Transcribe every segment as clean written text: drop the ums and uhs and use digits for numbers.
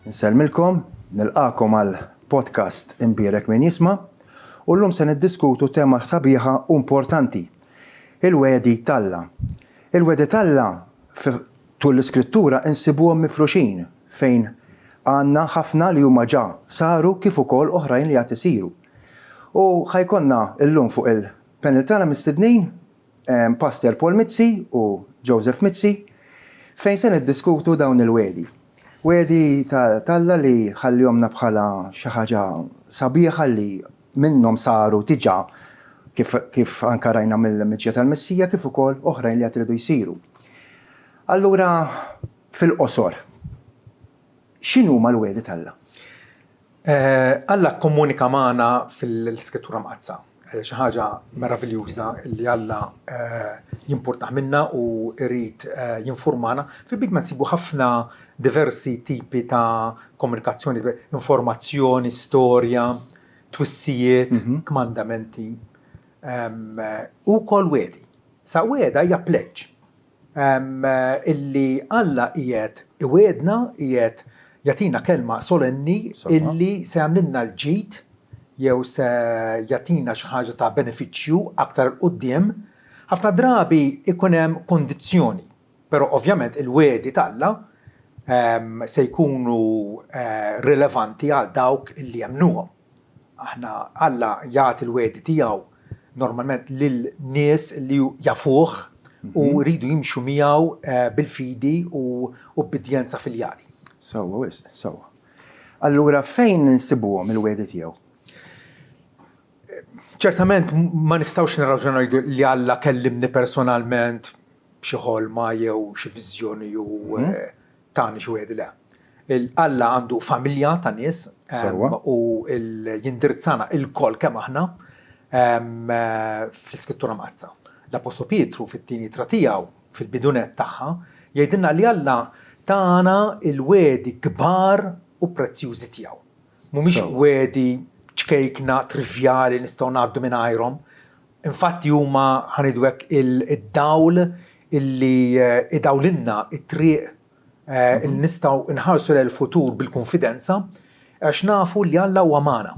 Nselmilkom, nilqakom għal podcast Imbierek min jisma' u llum se niddiskutu tema sabiħa u importanti. Il-wedi talla. Il-wedi talla tul l-iskrittura insibuhom mifruxin fejn għandna ħafna li huma ġa saru kif ukoll oħrajn li qed isiru. U ħajkonna llum fuq il-panel tagħna mistednin Pastor Paul Mizzi u Joseph Mizzi fejn se niddiskutu dawn il-wedi. Wedi talla li ħallihomna bħala xi ħaġa sabiħa li minnhom saru diġà kif anke rajna mill-miġja tal-Messija kif ukoll oħrajn li qed iridu jsiru. Allura fil-qosor, x'inhuma l-wedi talla? Alla komunika magħna fil-Skrittura Mqazza. Xi ħaġa meraviljuża li Alla jimpurtaħ minna u jrid jinformana. Fil-bidma nsibu ħafna diversi tipi ta' komunikazzjoni, informazzjoni, storja, twissijiet, kmandamenti u kol wedi. Sa weda hija pledge illi Alla qiegħed iwedna qiegħed jagħtina kelma solenni illi se jagħmlilna l-ġid jew se jagħtina xi ħaġa ta' benefiċċju aktar quddiem. Ħafna drabi ikun hemm kondizzjoni, però ovvjament il-wedi talla se jkunu rilevanti għal dawk illi jemnuhom. Aħna Alla jagħti l-wedi tiegħu normalment lil nies li jafuh u rridu jimxu miegħu bil-fidi u b'bidjenza filjali. Sewwa. Allura fejn insibuhom il-wedi tiegħu? ċertament ma nistgħux nirraġunaw li Alla kellimni personalment b'xi ħolma jew xi viżjoni u tani xi wedi le. Alla għandu familja ta' nies u jindirizzana il-koll kemm aħna fl-Skrittura Mqazza. L-Apostol Pietru fit-tieni ittra tiegħu fil-bidunet tagħha jgħidilna li Alla tagħna il-wedi kbar u prezzjużi tiegħu. Mhumiex wedi ċkejkna trivjali nistgħu ngħaddu mingħajrhom. Infatti huma ħanidu hekk id-dawl illi idawlilna it-triq illi nistgħu nħarsu lejn il-futur bil-konfidenza għax nafu li Alla huwa magħna.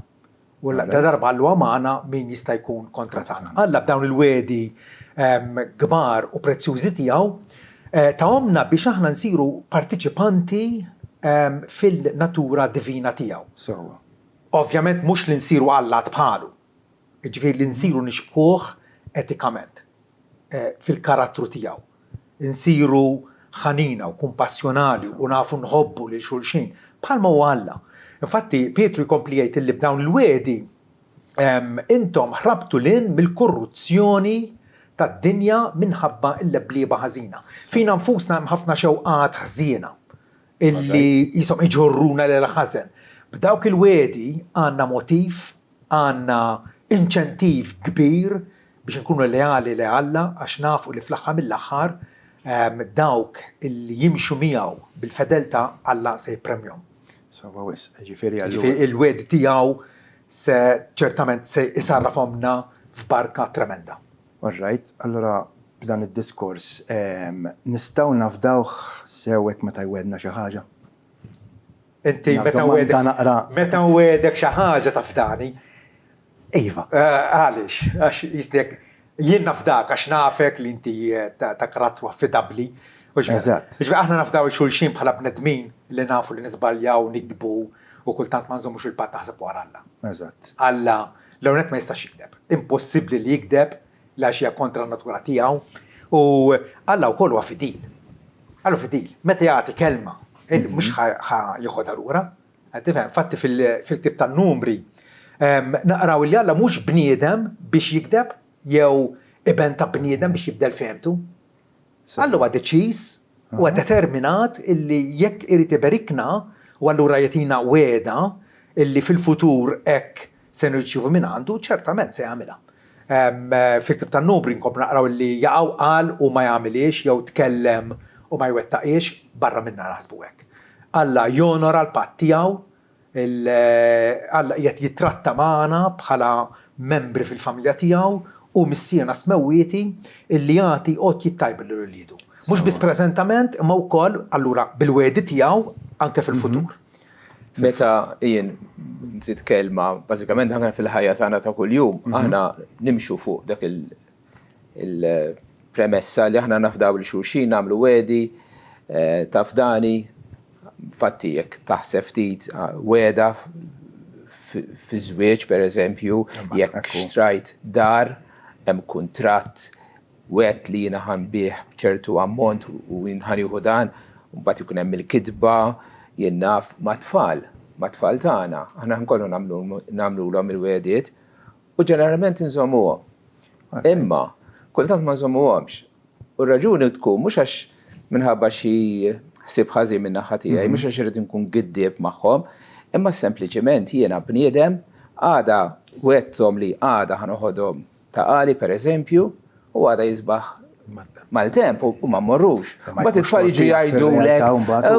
U darba Alla huwa magħna min jista' jkun kontra tagħna. Alla b'dawn il-wedi kbar u prezzjużi tiegħu tagħhomna biex aħna nsiru partiċipanti fil-natura divina tiegħu. Ovvjament mhux li nsiru Alla bħalu. Jiġifieri li nsiru nixbħuh etikament fil-karattru tiegħu. Nsiru ħanina u kumpassjonali u nafu nħobbu lil xulxin bħalma huwa Alla. Infatti Pietru jkompli jgħid li b'dawn il-wedi intom ħrabtu lin mill-korruzzjoni tad-dinja minħabba l-leblieba ħażina. Fina nfusna hemm ħafna xewqat ħżiena illi jisom iġorruna lil ħażen. B'dawk il-wedi għandna motiv, għandna inċentiv kbir biex nkunu leali li Alla għax nafu li fl-aħħar mill-aħħar dawk illi jimxu miegħu bil-fedeltà Alla se jippremjhom. Il-wedi tiegħu se ċertament se isarrafhomna f'barka tremenda. All right, allura b'dan id-diskors nistgħu nafdawh sewwek meta jwedna xi ħaġa? Inti meta wedek xi ħaġa tafdani. Iva. Għaliex, għax jisdek jien nafdak għax nafek li inti ta' karattru affidabbli. Eżatt. Aħna nafdaw xulxin bħala bnedmin li nafu li nisbaljaw, nikdbu u kultant ma nżommux il-pat taħseb wara Alla. Eżatt. Alla l-ewwel ma jistax jikdeb. Impossibbli li jikdeb għax hija kontra n-natura tiegħu u Alla wkoll huwa fidil. Alla fidil. Meta jagħti kelma mux jieħodha lura. Fatti fil-tip tan-numri naqraw li Alla mhux bniedem biex jikdeb jew iben ta' bniedem biex jibdel fehmtu. Alla huwa deċiż huwa determinat illi jekk irid iberikna u allura jagħtina weda illi fil-futur hekk se nirċievu minn għandu ċertament se jagħmilha. Fil-tip tan-numri nkomplu naqraw li jaqgħu qal u ma jagħmilx jew tkellem u ma jwettaqiex barra minna naħsbu hekk. Alla jonora l-patt tiegħu, Alla qiegħed jitratta magħna bħala membri fil-familja tiegħu u missiena smewwieti illi jagħti għod tajb lil uliedu. Mhux biss preżentament imma wkoll allura bil-wedi tiegħu anke fil-futur. Meta jien nżid kelma, bażikament aħna fil-ħajja tagħna ta' kuljum, aħna nimxu fuq dak il-premessa li aħna nafdaw li xulxin nagħmlu wedi, tafdani, fatti jekk taħseb ftit weda fi żwieġ pereżempju, jekk xtrajt dar, hemm kuntratt wet li jiena ħanbih ċertu ammont u ħanieħu dan, u mbagħad ikun hemm il-kitba jien naf ma' tfal tagħna, aħna nkollu nagħmluhom il-wediet u ġeneralment inżommuhom. Imma kultant ma nżommuhomx. U r-raġuni tkun mhux għax minħabba xi ħsieb ħażin minn naħa tiegħi, mhux għax irid inkun giddieb magħhom, imma sempliċement jiena bniedem għada wetthom li għada ħanoħodhom ta' qali pereżempju u għada jisbaħ mal-temp u ma mmorrux. Mbagħad it-tfal jiġu jgħidulek,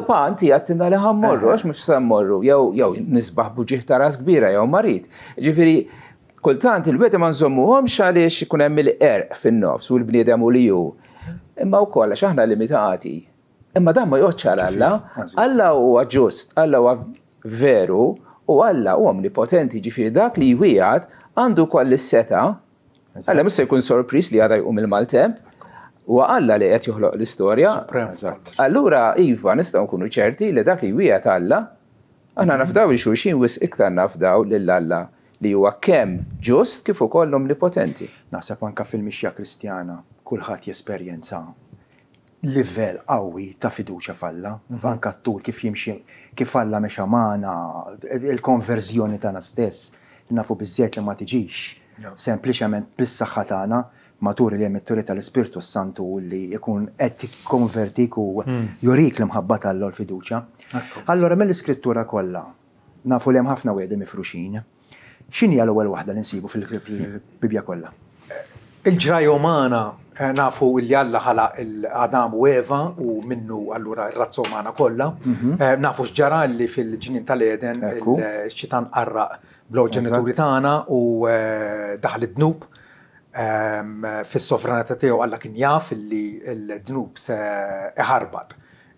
pa inti għattinna li ħammorrux mhux se mmorru, jew nisbaħ buġieħ ta' ras kbira jew marit. Ġifieri kultant il-weda ma nżommuhomx għaliex ikun hemm il-qerq fin-nofs u l-bniedem u li hu. Imma wkoll għax aħna limitati. Imma dan ma joħodx għal Alla. Alla huwa ġust, Alla huwa veru u Alla huwa omnipotenti, ġifieri dak li jwieqed għandu wkoll is-seta' Alla mhux se jkun sorpriż li għada jqum il-maltemp, u Alla li qed joħloq l-istorja. Allura iva nistgħu nkunu ċerti li dak li jwieqed Alla, aħna nafdaw li xulxin wis iktar nafdaw lil Alla li huwa kemm ġust kif ukoll omnipotenti. Naħseb anke fil-mixja Kristjana kulħadd jesperjenza livell qawwi ta' fiduċja f'Alla, anke t-tul kif jimxi kif Alla mexa magħna, il-konverżjoni tagħna stess, nafu biżżejjed li ma tiġix. Sempliċement bis-saħħa tagħna matul li hemm it-turi tal-Ispirtu Santu li jkun qed tikkonvertik u jurik l-imħabba tal l-fiduċja. Allora mill-iskrittura kollha nafu li hemm ħafna wedi mifruxin. X'inhi l-ewwel waħda li nsibu fil-Bibja kollha? Il-ġraj umana nafu li Alla ħalaq il-Adam u Eva u minnu allura r-razza umana kollha. Nafu x'ġara li fil-ġnien tal-Eden il-xitan qarraq bl ġenituri tagħna u daħal id-dnub fis-sovranità tiegħu Alla kien jaf li l-dnub se iħarbat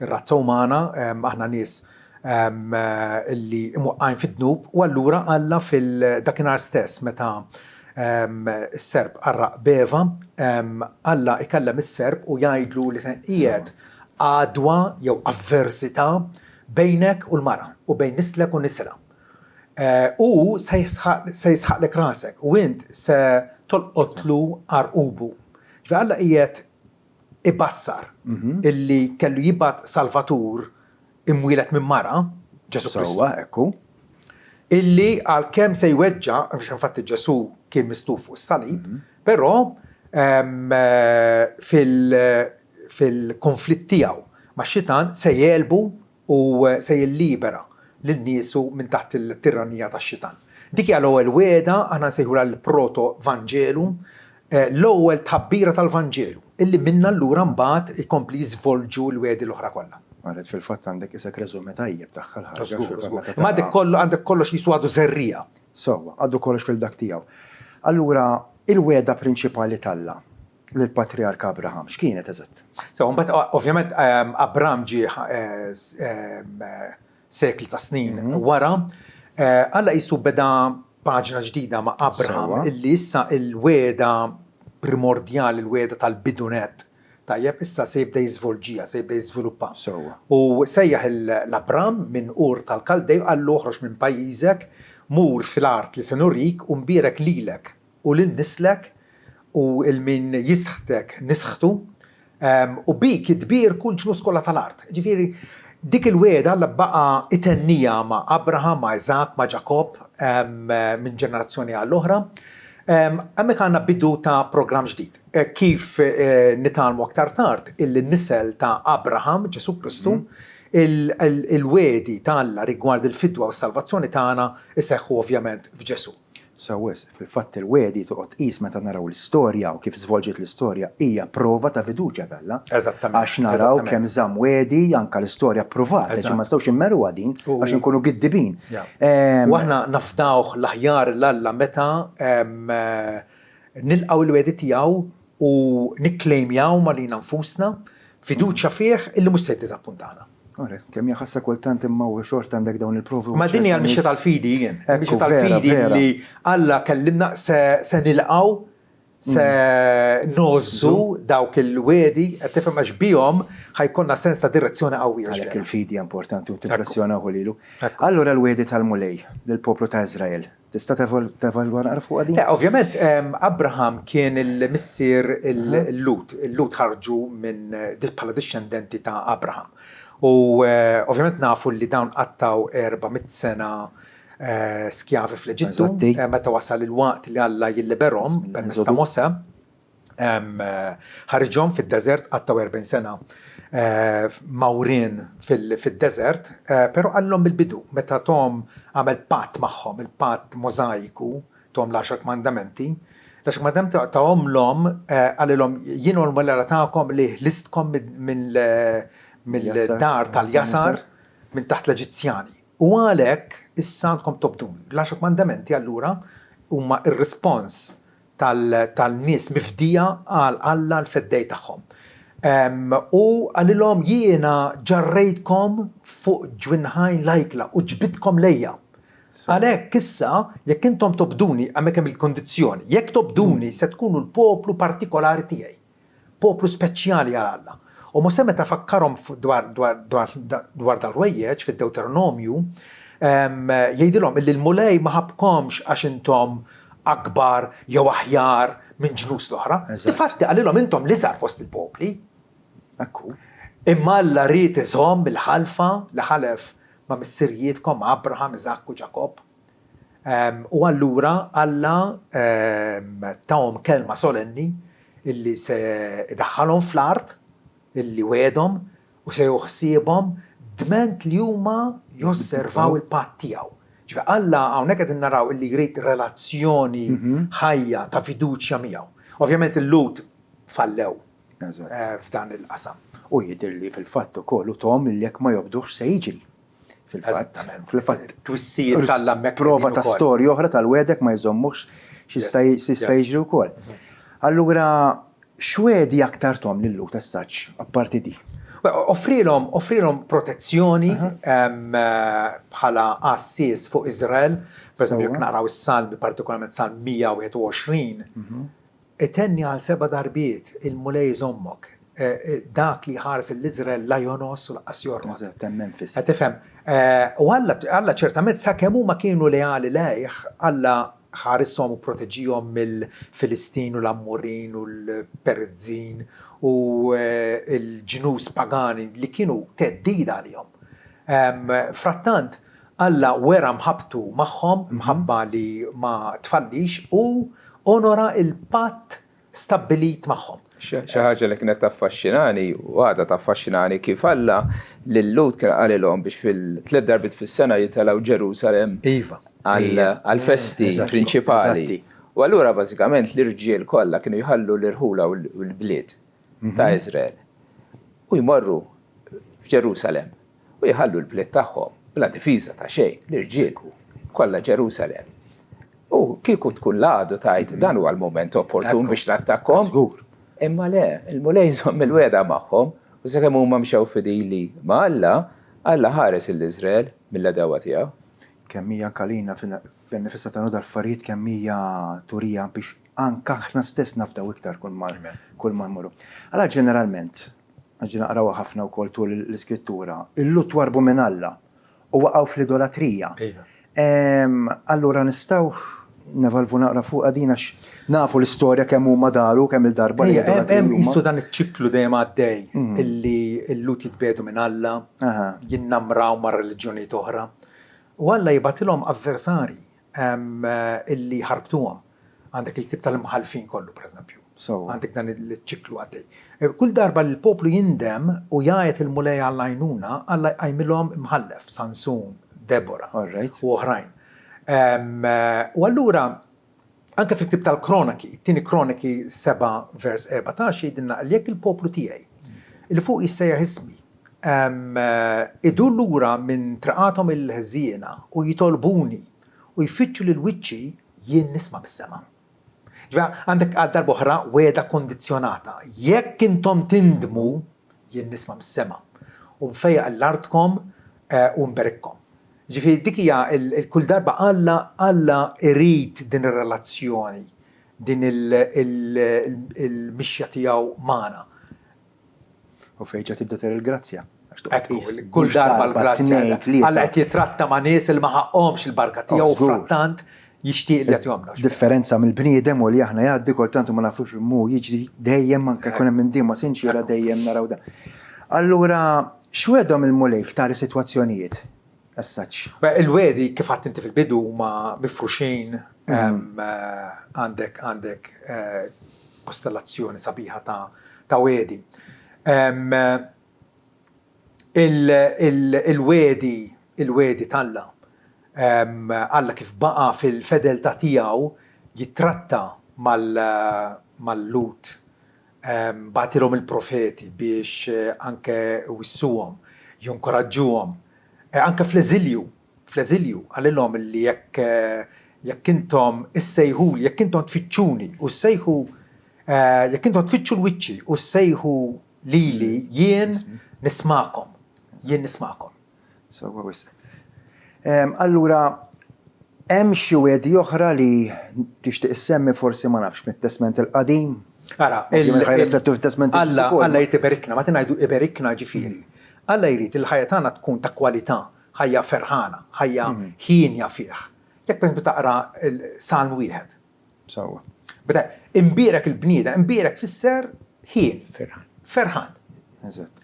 ir-razza umana aħna nies li imwaqqgħin fid-dnub u allura Alla fil-dakinhar stess meta s-serb qarraq b'Eva Alla ikellem is-serb u jgħidlu li se qiegħed għadwa jew avversità bejnek u l-mara u bejn nislek u nisilha. U se jisħaqlek rasek u int se tolqotlu arqubu. Alla qiegħed ibassar illi kellu jibgħat Salvatur imwieled minn mara, Ġesu Kristu. Illi għalkemm se jweġġa' biex infatti Ġesu kien mistuf fuq is-salib, però fil-konflitt tiegħu max-xitan se jelbu u se jillibera lil-niesu minn taħt il-tirranija tax-xitan. Dik hija l-ewwel wiegħda aħna nsejħulha l-proto-Vanġelu, l-ewwel tabbira tal-Vanġelu, illi minnha allura mbagħad ikompli jiżvolġu l-wiegħdi l-oħra kollha. Għalet fil-fatt għandek isek reżumi tajjeb daħħal ħaġa. Ma għandek kollox jisu għadu żerrija. Sewwa, għadu kollox fil-dak tiegħu. Allura il-wiegħda prinċipali tal-Alla lill-Patriark Abraham x'kienet eżatt? Sewwa, mbagħad ovvjament Abraham ġie sekli ta' snin wara, Alla qisu beda paġna ġdida ma' Abraham illi issa il-wiegħda primordjali, il-wiegħda tal-bidunet tajjeb issa se jibda jiżvolġija, se jibda jiżviluppa. U sejjaħ l-Abram minn Ur tal-Kaldej qallu oħroġ minn pajjiżek, mur fil-art li se nurik u mbierek lilek u lil nislek u il-min jisħtek nisħtu u bik jitbir kull ġnus kollha tal-art. Ġifieri dik il-wiegħda Alla baqa' itennija ma' Abraham, ma' Isaac, ma' Ġakob minn ġenerazzjoni għall-oħra. Hemmhekk għandna bidu ta' programm ġdid. Kif nitalmu aktar tard il-nisel ta' Abraham, Ġesu Kristu, il-wiegħdi ta' Alla rigward il-fidwa u s-salvazzjoni tagħna iseħħu ovvjament f'Ġesu. Sewwes, fil-fatt il-wiegħdi toqgħod qis meta naraw l-istorja u kif żvolġet l-istorja hija prova ta' fiduċja tal-Alla. Eżattament. Għax naraw kemm żamm wiegħdi anke l-istorja provat, ġi ma stgħux immerruha din għax inkunu giddibin. U aħna nafdawh l-aħjar l-Alla meta nilqgħu l-wiegħdi tiegħu u nikklejmjaw malina nfusna fiduċja fih illi mhux se jdiżappuntana. Kemm jaħassa kultant imma u xort għandek dawn il-provi. Ma din hija l-mixja tal-fidi jien. Ekku, Mixja vera, tal-fidi vera. li Alla kellimna se nilqgħu se nozzu dawk il-wedi qed tifhem għax bihom ħajkonna sens ta' direzzjoni qawwija. Għalhekk il-fidi importanti u timpressjonaw lilu. Ekku. Allura l-wedi tal-mulej lill-poplu ta' Iżrael. Tista' tevalwar nara fuq għadin? Ovvjament, Abraham kien il-missier il-Lut. Il-Lut ħarġu minn bħala discendenti ta' Abraham. U ovvjament nafu li dawn qattaw 400 sena skjavi fl-Eġittu. Eżatti. Meta wasal il-waqt li Alla jilliberhom permezz ta' Mose, ħarġhom fid-deżert qattaw 40 sena mawrin fil-desert, pero għallhom bil-bidu, meta Tom għamel patt magħhom, il-patt mozaiku, Tom l-10 mandamenti, l-10 mandamenti ta' omlom għallilhom jienu l-mulera ta'kom li listkom mill-dar tal-jasar minn taħt l-Eġizzjani. U għalek issa għandkom tobdun. L-10 mandamenti allura huma ir-rispons tal-nies mifdija għal Alla l-feddej tagħhom. U għalilhom jiena ġarrejtkom fuq ġwinħajn lajkla u ġbitkom lejja. Għalhekk issa jekk intom tobduni hemmhekk hemm il-kondizzjoni, jekk tobduni se tkunu l-poplu partikolari tiegħi, poplu speċjali għal Alla. U Mose meta fakkarhom dwar dal-wejjeġ fid-Deuteronomju, jgħidilhom illi l-mulej ma ħabkomx għax intom akbar jew aħjar minn ġnus l-oħra. Difatti għalilhom intom l-iżgħar fost il-popli. Ekku. Imma Alla ried iżhom bil-ħalfa li ħalef ma' missirijietkom Abraham, Iżak u Ġakob. U allura Alla tawhom kelma solenni illi se idaħħalhom fl-art illi wedhom u se joħsiebhom dment li huma josservaw il-patt tiegħu. Ġifieri Alla hawnhekk qed naraw illi jrid relazzjoni ħajja ta' fiduċja miegħu. Ovvjament il-Lut fallew f'dan il-qasam. U jidhirli fil-fatt ukoll u Tom li jekk ma jobdux se jiġri. Fil-fatt. Twissijiet tal-lammek. Prova ta' storja oħra tal-wedek ma jżommux x'jista' jiġri wkoll. Allura x'wedi aktar Tom lil-Lut as-saġġ apparti di? Offrilhom protezzjoni bħala assis fuq Iżrael, pereżempju jekk naraw is-Salmi, partikolarment Salm 121, itenni għal 7 darbiet il-mulej żommok, dak li ħares l-Iżrael la jonos u laqas jormod. Eżatt, hemm Memphis. Qed tifhem. U Alla ċertament sakemm huma kienu leali lejh, Alla ħarissom u proteġijom mill-Filistin u l-Ammurin u l-Perizzin u l-ġnus pagani li kienu teddida għalihom. Frattant, Alla wera mħabtu magħhom, mħabba li ma tfallix u onora il-patt stabbilit magħhom. Xi ħaġa li kienet taffaxxinani u għadha taffaxxinani kif Alla lil-Lut kien qalilhom biex fil-3 darbit fis-sena jitalgħu Ġerusalemm. Iva. Għal-festi prinċipali. U allura bażikament l-irġiel kollha kienu jħallu l-irħula u l-bliet ta' Iżrael. U jmorru f'Ġerusalem u jħallu l-bliet tagħhom bla difiża ta' xejn, l-irġiel kollha Ġerusalem. U kieku tkun laqgħu tajt dan huwa l-mument opportun biex nattakkhom. Imma le, il-mulej żomm il-weda magħhom u sakemm huma mxew fidili ma' Alla ħares l-Iżrael mill-adawa tiegħu. Kemm hija kalina fin-nifisha ta' dal-affarijiet kemm hija turija biex anke aħna stess nafdaw iktar kull ma mmorru. Allora ġeneralment, ġi naqrawha ħafna wkoll tul l-iskrittura, il-Lut warbu minn Alla u waqgħu fl-idolatrija. Allura nistgħu nevalvu naqra fuq din għax nafu l-istorja kemm huma daru kemm il-darba li hemm qisu dan iċ-ċiklu dejjem għaddej illi l-Lut jitbedu minn Alla, jinnamraw ma' reliġjonijiet oħra. U Alla jibatilhom avversari illi ħarbtuhom. Għandek il-ktib tal-imħalfin kollu, pereżempju. Għandek dan il-ċiklu għaddej. Kull darba l-poplu jindem u jgħid il-mulej Alla jnuna, Alla jgħimilhom imħallef, Sansun, Debora u oħrajn. U allura anke fil-ktib tal-Kroniki, it-tieni Kroniki 7 vers 14 jgħidilna li jekk il-poplu tiegħi li fuq jissejjaħ ismi idu lura minn traqathom il-ħżiena u jitolbuni u jfittxu lil wiċċi jien nisma' bis-sema'. Għandek għal darba oħra weda kondizzjonata. Jekk intom tindmu jien nisma' mis-sema'. u nfejjaq l-artkom u nberikkom. Ġifieri dik hija kull darba Alla irid din ir-relazzjoni, din il-mixja tiegħu magħna. U fejn tibda ter il-grazzja. Kull darba l-grazzja Alla qed jitratta ma' nies li ma ħaqhomx il-barka tiegħu u frattant jixtieq li jagħtihomna. Differenza mill-bniedem u li aħna jgħaddi kultant u ma nafux immu jiġri dejjem anke jkun hemm minn ma sinċira dejjem naraw dan. Allura x'wedhom il-mulej f'tali sitwazzjonijiet? Assaċ. Il-wedi kif għadt inti fil-bidu huma mifruxin għandek kostellazzjoni sabiħa ta' wedi. Il-wedi Alla Alla kif baqa fil-fedeltà tiegħu jittratta mal-Lut, bagħtilhom il-profeti biex anke wissuhom, jinkoraġġuhom. Anke fl-eżilju għalilhom li jekk intom issejħu jekk intom tfittxuni u ssejħu jekk intom tfittxu l-wiċċi u ssejħu lili jien nismakom. Allura hemm xi wedi oħra li tixtieq issemmi forsi ma nafx mit-Testament il-Qadim. Ara, Alla jtiberikna, ma ngħidu iberikna ġifieri. Alla jrid il-ħajja tagħna tkun ta' kwalità, ħajja ferħana, ħajja ħinja fih. Jekk pereżempju taqra Salm 1. Sewwa. Beda imbierek il-bniedem, imbierek fisser ħin, ferħan. Eżatt.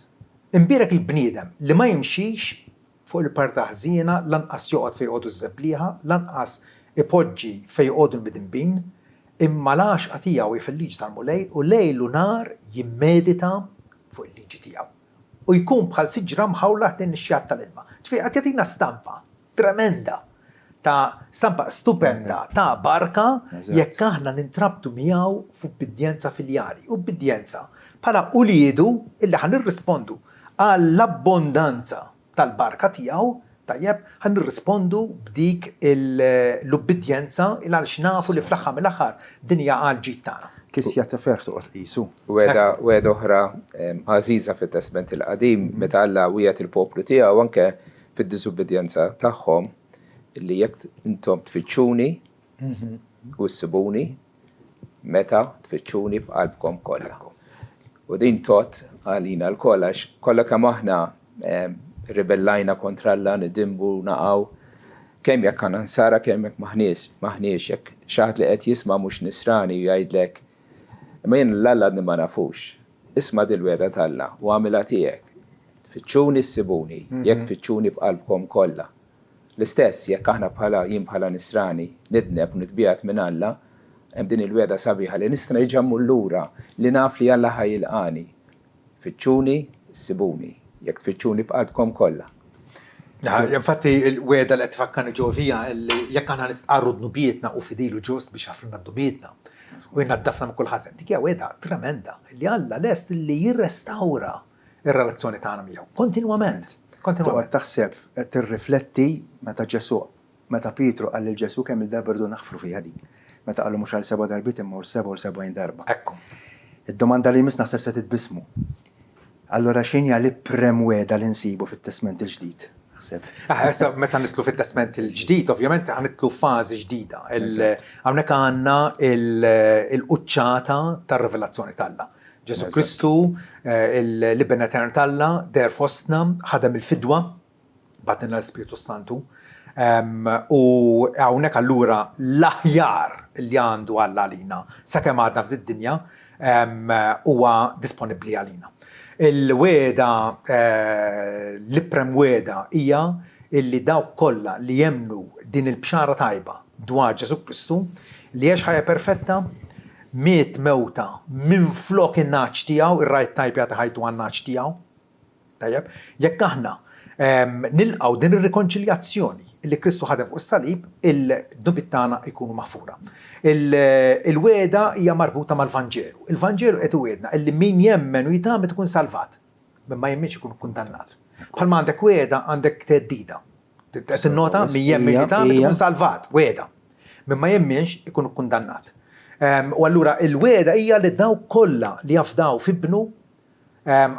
Imbierek il-bniedem li ma jimxix fuq il-parta ħżiena lanqas joqgħod fejn jqogħdu ż-żebblieħa, lanqas ipoġġi fejn jqogħdu l-midinbin, imma l-għaxqa tiegħu fil-liġi tal-mulej u lejlu nar jimmedita fuq il-liġi tiegħu. U jkun bħal siġra mħawla din ix-xjat tal-ilma. Ġifieri qed jagħtina stampa tremenda stampa stupenda ta' barka jekk aħna nintrabtu miegħu fuq bidjenza filjari u bidjenza bħala uliedu illi ħan nirrispondu għall-abbondanza tal-barka tiegħu tajjeb ħan nirrispondu b'dik l-ubbidjenza il għaliex nafu li fl-aħħar mill-aħħar din hija għal ġid tagħna. Kissja ta' ferħtu qisu. Weda oħra għażiża fit-Testament il-Qadim meta Alla wieħed il-poplu tiegħu anke fid-diżubbidjenza tagħhom li jekk intom tfittxuni u ssibuni meta tfittxuni b'qalbkom kollha. U din tot għalina l-koll għax kollha kemm aħna ribellajna kontra Alla nidimbu naqgħu kemm jekk għandna nsara kemm jekk maħniex jekk xi ħadd li qed jisma' mhux nisrani jgħidlek imma jien l-Alla ma nafux. Isma' dil-weda tal-Alla u għamilha tiegħek. Tfittxuni ssibuni, jekk tfittxuni b'qalbkom kollha. L-istess jekk aħna jien bħala nisrani nidneb u nitbiegħat minn Alla, hemm din il-weda sabiħa li nista' nerġa' lura li naf li Alla ħajilqani. Tfittxuni ssibuni, jekk tfittxuni b'qalbkom kollha. Infatti il-weda li qed tfakkarni ġovija li jekk aħna nistqarru d-nubietna u fidilu ġust biex ħafrina d-nubietna. U jinnaddafna minn kull ħażen. Dik hija weda tremenda li Alla lest li jirrestawra ir-relazzjoni tagħna miegħu kontinwament. Taħseb tirrifletti meta Ġesu, meta Pietru qal lil Ġesu kemm il-darba rdu naħfru fiha din. Meta qalu mhux għal 7 darbiet imma 77 darba. Ekku. Id-domanda li miss naħseb se titbismu. Allura x'inhi l-iprem weda li nsibu fit-Testament il-ġdid? Meta nitlu fit-Testament il-ġdid, ovvjament ħanitlu fażi ġdida. Hawnhekk għandna il-quċċata tar-rivelazzjoni tal-Alla. Ġesu Kristu, il-Libben Etern tal-Alla, der fostna, ħadem il-fidwa, batina l-Spiritu Santu, u hawnhekk allura l-aħjar li għandu Alla għalina sakemm għadna f'did-dinja huwa disponibbli għalina. Il-weda, l-iprem weda hija illi dawk kollha li jemnu din il-bxara tajba dwar Ġesu Kristu li jgħix ħajja perfetta miet mewta minn flok in-naċ tiegħu, ir-rajt tajb jagħti ħajtu għan-naċ tiegħu. Tajjeb, jekk aħna nilqgħu din ir-rikonċiljazzjoni li Kristu ħadem fuq is-salib, il-dubit tagħna jkunu maħfura. Il-weda hija marbuta mal-Vanġelu. Il-Vanġelu qed iwiedna illi min jemmen u jitgħamel ikun salvat, minn ma jemmenx ikun kundannat. Bħalma għandek weda għandek teddida. Tinnota min jemmen u jitgħamel ikun salvat, weda. Minn ma jemmenx ikun kundannat. U allura il-weda hija li daw kollha li jafdaw fibnu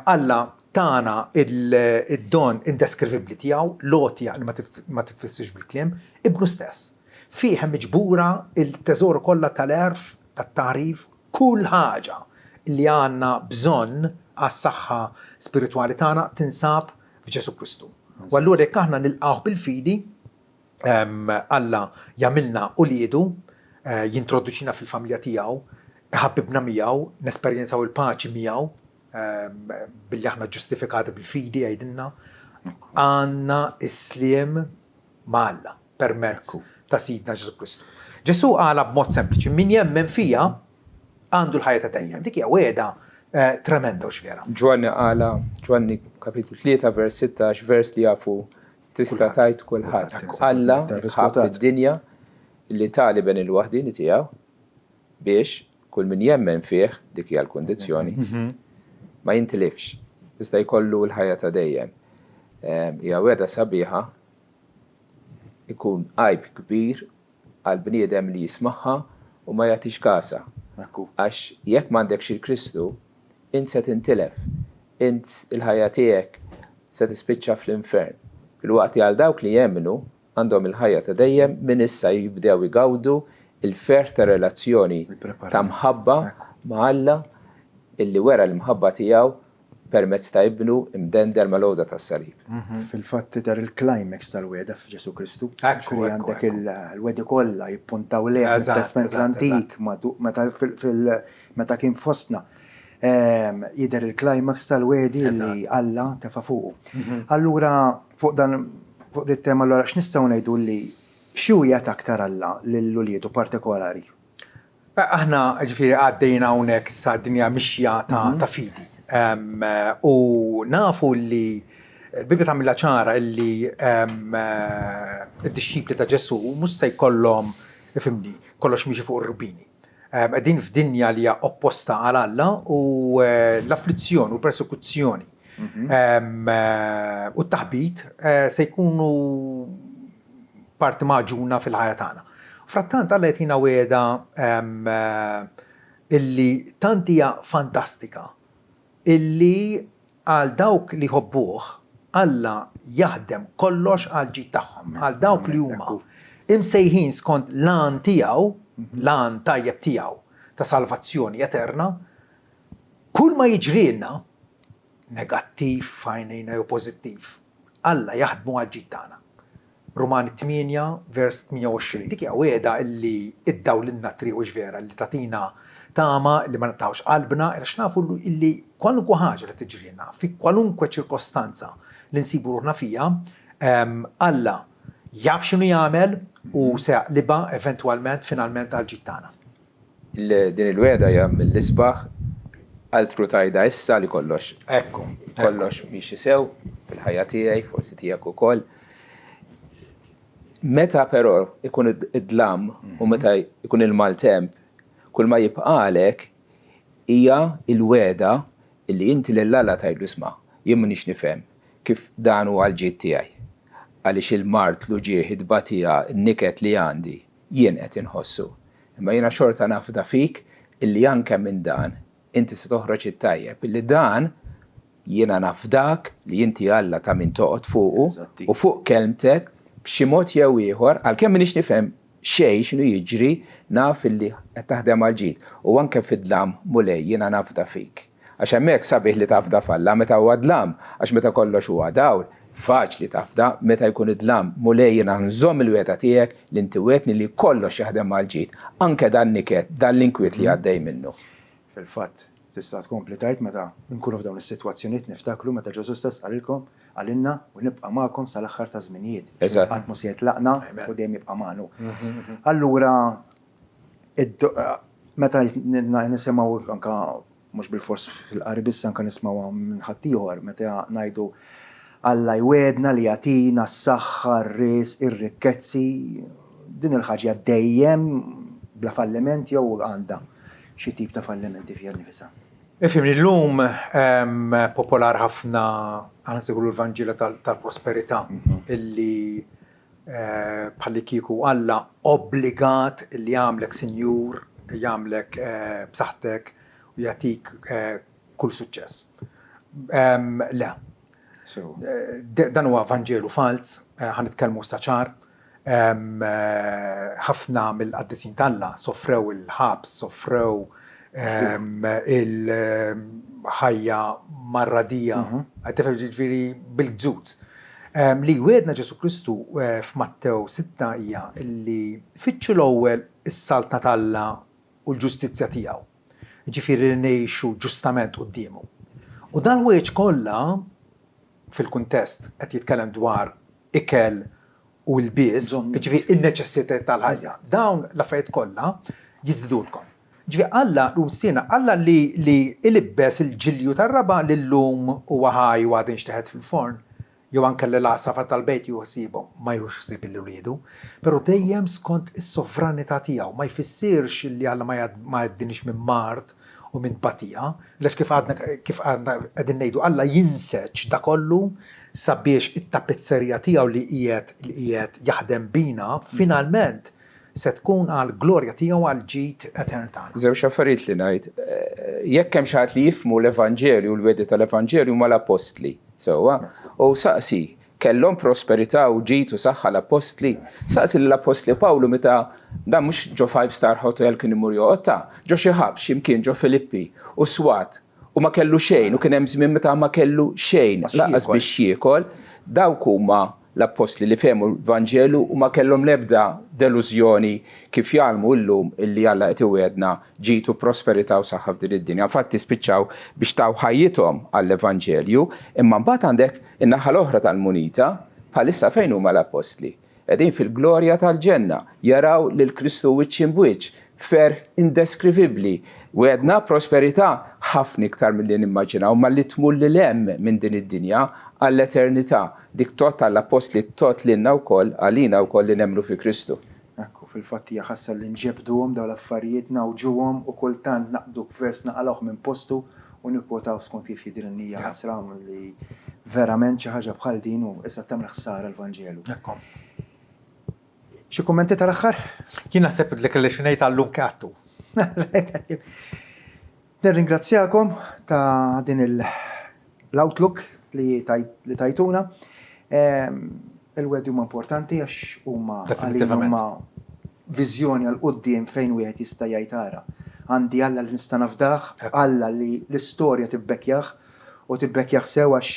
Alla tana id-don indescrivibli tiegħu, lotja li ma titfissirx bil-kliem, ibnu stess. Fih miġbura il-teżor kollha tal-erf, tat-tarif, kull ħaġa li għandna bżonn għas-saħħa spiritwali tagħna tinsab f'Ġesu Kristu. U allura jekk aħna nilqgħu bil-fidi, Alla jagħmilna uliedu, jintroduċina fil-familja tiegħu, ħabbibna miegħu, nesperjenzaw il-paċi miegħu, billi aħna ġustifikati bil-fidi għajdinna, għandna isliem ma' Alla permezz ta' Sidna Ġesu Kristu. Ġesu għala b'mod sempliċi, min jemmen fija għandu l-ħajja ta' dejjem. Dik hija weda tremenda u xvera. Ġwanni kapitlu 3 vers 16 vers li jafu tista' tajt kulħadd. Alla ħabb id-dinja li taliben il-waħdini tiegħu biex kull min jemmen fih dik hija l-kundizzjoni ma jintilifx. Iżda jkollu l-ħajja ta' dejjem. Hija weda sabiħa ikun għajb kbir għal bniedem li jismaħħa u ma jagħtix kasa. Għax jekk m'għandekx il-Kristu, int se tintilef. Int il-ħajja tiegħek se tispiċċa fl-infern. Fil-waqt għal dawk li jemmnu għandhom il-ħajja ta' dejjem minn issa jibdew igawdu il-fer ta' relazzjoni ta' mħabba ma' Alla illi wera l-mħabba tiegħu permezz ta' ibnu imdendel mal-għoda tas-salib. Fil-fatt tidher il-climax tal-weda f'Ġesu Kristu. Għandek il-wedi kollha jippuntaw lejh it-Testament l-Antik meta kien fostna. Jidher il-climax tal-wedi li Alla tefa' fuqu. Allura fuq dit-tema allura x'nistgħu ngħidu li x'huwiet aktar Alla lill-uliedu partikolari? Aħna ġifieri għaddejna hawnhekk issa d-dinja mixja ta' fidi. U nafu li l-Bibja tagħmilha ċara li id-dixxipli ta' Ġesu mhux se jkollhom ifhimni kollox miexi fuq ir-rubini. Qegħdin f'dinja li hija opposta għal Alla u l-afflizzjoni u persekuzzjoni u t-taħbit se jkunu parti maġuna fil-ħajja tagħna. Frattant Alla jtina weda illi tant hija fantastika illi għal dawk li ħobbuh Alla jaħdem kollox għal ġid tagħhom, għal dawk li huma imsejħin skont lan tiegħu, lan tajjeb tiegħu ta' salvazzjoni eterna, kull ma jiġrilna negattiv fajnejna jew pożittiv, Alla jaħdmu għal ġid tagħna. Rumani 8 vers 28. Dik hija weda illi iddaw lilna triq ġvera li tatina tama li ma nattawx qalbna għax nafu illi kwalunkwe ħaġa li tiġrina fi kwalunkwe ċirkostanza li nsibu ruħna fija, Alla jaf x'inhu jagħmel u se jaqlibha eventwalment finalment għal ġid tagħna. Din il-weda hija mill-isbaħ altru tajda issa li kollox. Kollox mhix sew fil-ħajja tiegħi, forsi tiegħek ukoll. Meta però ikun id-dlam u meta ikun il-maltemp, kull ma jibqalek hija il-weda illi inti lill-Alla tajdu isma' jien m'nix nifhem kif dan huwa l-ġid tiegħi. Għaliex il-mart l-uġieħ id-batija n-niket li għandi jien qed inħossu. Imma jiena xorta nafda fik illi anke minn dan inti se toħroġ it-tajjeb illi dan jiena nafdak li inti Alla ta' min toqgħod fuqu u fuq kelmtek b'xi mod jew ieħor għalkemm m'inhiex nifhem xejn x'inhu jiġri naf illi qed taħdem għal ġid u anke fid-dlam mulej jiena nafda fik. Għax hemmhekk sabiħ li tafda f'Alla meta huwa dlam, għax meta kollox huwa dawl, faċli tafda meta jkun id-dlam mulej jiena nżomm il-weta tiegħek li inti wetni li kollox jaħdem għal ġid, anke dan niket, dan l-inkwiet li għaddej minnu. Fil-fatt, tista' tkompli tajt meta nkunu f'dawn is-sitwazzjonijiet niftakru meta Ġesu stess għalilna u nibqa' magħkom sal-aħħar ta' żminijiet. Qatt mhux se jitlaqna u dejjem jibqa' magħnu. Allura meta nisimgħu anke mhux bil-fors fil-qari biss anke nismgħuha minn ħadd ieħor meta ngħidu Alla jwedna li jagħtina s-saħħa, r-risq, ir-rikkezzi, din il-ħaġa dejjem bla falliment jew għandha xi tip ta' fallimenti fiha nifisha. Ifhimni llum popolar ħafna għana segulu l-Vanġila tal-prosperità illi bħalli kieku Alla obbligat illi jagħmlek sinjur, jagħmlek b'saħħtek u jagħtik kull suċċess. Le. So, Dan huwa Vanġelu fals, ħanitkellmu saċar. Ħafna mill-qaddisin talla soffrew il-ħabs, soffrew il-ħajja marradija, għattifem ġifieri bil-gżut. Li wedna Ġesu Kristu f'Mattew 6 hija li fitxu l-ewwel is-salta talla u l-ġustizzja tiegħu. Ġifieri ngħixu ġustament qudiemu. U dan l-weġ kollha fil-kuntest qed jitkellem dwar ikel u l-biss, ġifieri in-neċessità tal-ħajja. Dawn l-affarijiet kollha jiżdidulkom. Ġifieri Alla rumsina, Alla li ilibbes il-ġilju tar-raba lillum huwa ħaj u għadin xteħed fil-forn, jew anke l-għasafa tal-bejt juħsibhom ma juħsib li rridu, però dejjem skont is-sovranità tiegħu, ma jfissirx li Alla ma jgħaddinix minn mart u minn patija, lex kif għadna qegħdin ngħidu Alla jinseċ da kollu sabiex it-tapizzerija tiegħu li qiegħed jaħdem bina finalment se tkun għal glorja tiegħu għal ġid eternali. Żewġ affarijiet li ngħid. Jekk hemm xi ħadd li jifhmu l-Evanġelju u l-wedi tal-Evanġelju ma l-Apostli. Sewwa, u saqsi kellhom prosperità u ġid u saħħa l-Apostli. Saqsi l-Apostli Pawlu meta dan mhux ġo 5-star hotel kien imur joqgħod ġo xi ħabs x'imkien ġo Filippi u swat u ma kellu xejn u kien hemm żmien meta ma kellu xejn laqas biex jiekol, dawk huma l-apostli li fehmu l-Vanġelu u ma kellhom l-ebda delużjoni kif jgħalmu llum illi Alla qed iwedna ġitu prosperità u saħħa f'din id-dinja. Infatti spiċċaw biex taw ħajjithom għall-Evanġelju, imma mbagħad għandek in-naħa l-oħra tal-munita bħalissa fejn huma l-apostli. Qegħdin fil-glorja tal-ġenna, jaraw lil Kristu wiċċ in wiċċ, fer indeskrivibbli. Wedna prosperità ħafna iktar milli nimmaġinaw ma li tmur lil hemm minn din id-dinja għall-eternità. Dik tot għall-apostli tot lilna wkoll għalina wkoll li nemmru fi Kristu. Ekku, fil-fatt hija ħassa li nġebduhom dawn l-affarijiet nawġuhom u kultant naqdu vers naqalgħu minn postu u nikwotaw skont kif jidrilni hija ħasra li verament xi ħaġa bħal din u issa tagħmel ħsara l-Vanġelu. Xi kummenti tal-aħħar? Jien naħseb li kelli xi ngħid għallum kattu. Nirringrazzjakom ta' din l-outlook li tajtuna. Il-wedi huma importanti għax huma għalihom viżjoni għal quddiem fejn wieħed jista' jgħid ara. Għandi Alla li nista' nafdah, Alla li l-istorja tibbekjaħ u tibbekjaħ sew għax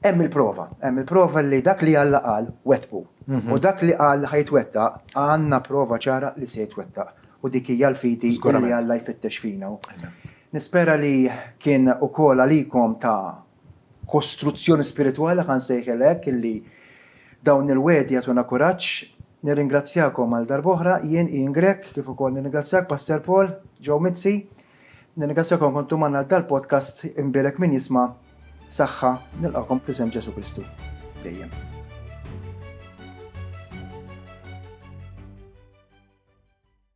hemm il-prova li dak li Alla qal wettqu. U dak li qal ħajtwettaq għandna prova ċara li se jitwettaq. U dik hija l-fiti li Alla jfittex fina. Nispera li kien ukoll għalikom ta' kostruzzjoni spirituali ħan sejħelek illi dawn il-wedi jagħtuna kuraġġ. Nirringrazzjakom għal darb'oħra jien Grek kif ukoll nirringrazzjak Pastor Paul, Joe Mizzi. Nirringrazzjakom kontu manna tal-podcast Imbierek min jisma' saħħa nilqakom f'isem Ġesu Kristu. Dejjem.